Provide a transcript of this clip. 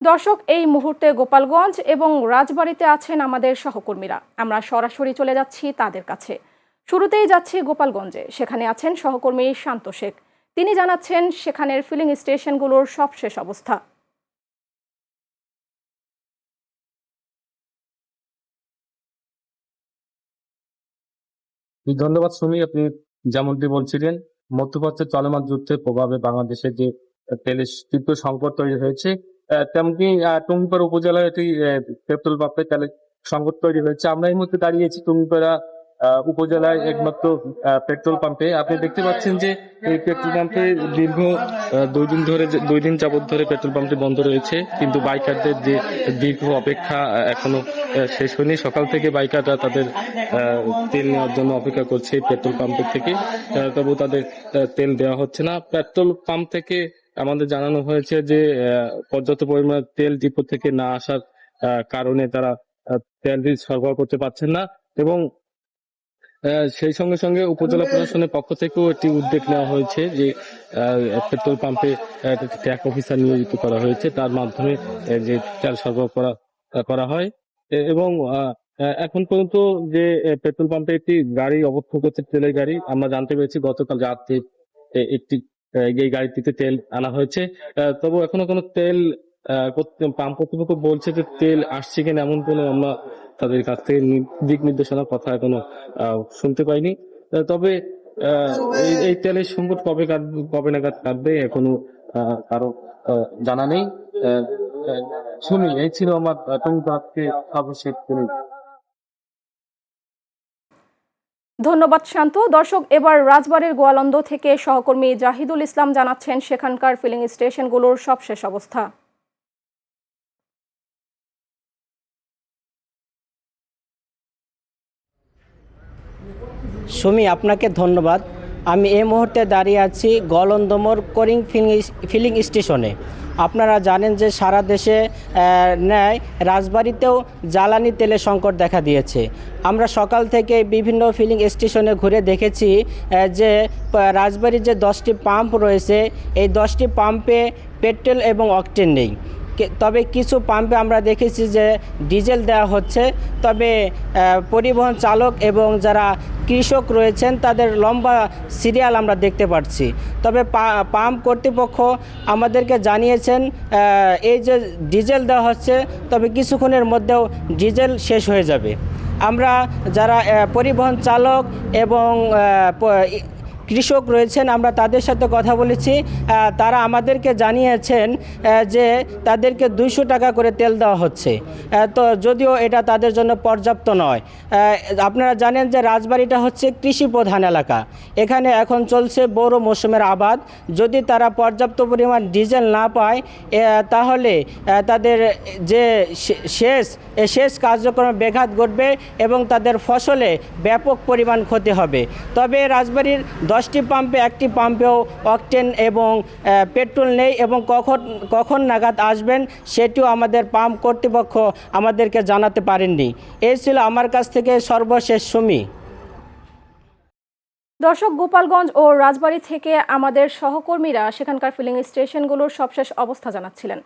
দর্শক, এই মুহূর্তে গোপালগঞ্জ এবং রাজবাড়ীতে আছেন আমাদের সহকর্মীরা। আমরা সরাসরি চলে যাচ্ছি তাদের কাছে। শুরুতেই যাচ্ছি গোপালগঞ্জে। সেখানে আছেন সহকর্মী শান্ত শেখ। তিনি জানাচ্ছেন সেখানের ফিলিং স্টেশনগুলোর সবশেষ অবস্থা। ধন্যবাদ সুমি। আপনি যেমনটি বলছিলেন, মধ্যপ্রাচ্যের চলমান যুদ্ধের প্রভাবে বাংলাদেশে যে তেলের তীব্র সংকট তৈরি হয়েছে, তেমনি টুঙ্গিপাড়া উপজেলায় একটি পেট্রোল পাম্পে তেলের সংকট তৈরি হয়েছে। আমরা এই মুহূর্তে দাঁড়িয়েছি টুঙ্গিপাড়া উপজেলায় একমাত্র পেট্রোল পাম্পে। আপনি দেখতে পাচ্ছেন যে এই পেট্রোল পাম্পে দীর্ঘ 2 দিন যাবত ধরে পেট্রোল পাম্পটি বন্ধ রয়েছে, কিন্তু বাইকারদের যে দীর্ঘ অপেক্ষা এখনো শেষ হয়নি। সকাল থেকে বাইকাররা তাদের তেল নেওয়ার জন্য অপেক্ষা করছে পেট্রোল পাম্পের থেকে, তবু তাদের তেল দেওয়া হচ্ছে না। পেট্রোল পাম্প থেকে আমাদের জানানো হয়েছে যে পর্যাপ্ত পরিমাণে তেল ডিপো থেকে না আসার কারণে তারা তেল সরবরাহ করতে পারছেন না, এবং সেই সঙ্গে সঙ্গে উপজেলা প্রশাসনের পক্ষ থেকেও একটি উদ্যোগ নেওয়া হয়েছে যে পেট্রোল পাম্পে ট্যাগ অফিসার নিয়োজিত করা হয়েছে, তার মাধ্যমে যে তেল সরবরাহ করা হয়। এবং এখন পর্যন্ত যে পেট্রোল পাম্পে একটি গাড়ি অবস্থান করছে, তেলের গাড়ি, আমরা জানতে পেরেছি গতকাল রাতে একটি এই গাড়িটিতে তেল আনা হয়েছে। তবু এখনো কোনো তেল পাম্প কর্তৃপক্ষ বলছে যে তেল আসছে কিনা, এমন কোনো আমরা তাদের কাছ থেকে দিক নির্দেশনার কথা এখনো শুনতে পাইনি। তবে এই তেলের সংকট কবে নাগাদ কাটবে এখনো কারো জানা নেই। শুনি, এই ছিল আমার টুঙ্গিপাড়াতে সর্বশেষ। ধন্যবাদ শান্ত। দর্শক, এবার রাজবাড়ীর গোয়ালন্দ থেকে সহকর্মী জাহিদুল ইসলাম জানাচ্ছেন সেখানকার ফিলিং স্টেশনগুলোর সবশেষ অবস্থা। সুমি, আপনাকে ধন্যবাদ। আমি এই মুহূর্তে দাঁড়িয়ে আছি গোয়ালন্দমোর করিং ফিলিং স্টেশনে। আপনারা জানেন যে সারা দেশে ন্যায় রাজবাড়ীতেও জ্বালানি তেলের সংকট দেখা দিয়েছে। আমরা সকাল থেকে বিভিন্ন ফিলিং স্টেশনে ঘুরে দেখেছি যে রাজবাড়ির যে 10টি পাম্প রয়েছে, এই 10টি পাম্পে পেট্রোল এবং অকটেন নেই। তবে কিছু পাম্পে আমরা দেখেছি যে ডিজেল দেওয়া হচ্ছে। তবে পরিবহন চালক এবং যারা কৃষক রয়েছেন তাদের লম্বা সিরিয়াল আমরা দেখতে পাচ্ছি। তবে পাম্প কর্তৃপক্ষ আমাদেরকে জানিয়েছেন এই যে ডিজেল দেওয়া হচ্ছে, তবে কিছুক্ষণের মধ্যেও ডিজেল শেষ হয়ে যাবে। আমরা যারা পরিবহন চালক এবং কৃষক রয়েছেন, আমরা তাদের সাথে কথা বলেছি। তারা আমাদেরকে জানিয়েছেন যে তাদেরকে 200 টাকা করে তেল দেওয়া হচ্ছে। তো যদিও এটা তাদের জন্য পর্যাপ্ত নয়। আপনারা জানেন যে রাজবাড়িটা হচ্ছে কৃষি প্রধান এলাকা। এখানে এখন চলছে বোরো মৌসুমের আবাদ। যদি তারা পর্যাপ্ত পরিমাণ ডিজেল না পায়, তাহলে তাদের যে শেষ কার্যক্রমে ব্যাঘাত ঘটবে এবং তাদের ফসলে ব্যাপক পরিমাণ ক্ষতি হবে। তবে রাজবাড়ির 10টি পাম্পে একটি পাম্পেও অকটেন এবং পেট্রোল নেই, এবং কখন নাগাদ আসবেন সেটিও আমাদের পাম্প কর্তৃপক্ষ আমাদেরকে জানাতে পারেননি। এই ছিল আমার কাছ থেকে সর্বশেষ সুমি। দর্শক, গোপালগঞ্জ ও রাজবাড়ী থেকে আমাদের সহকর্মীরা সেখানকার ফিলিং স্টেশনগুলোর সবশেষ অবস্থা জানাচ্ছিলেন।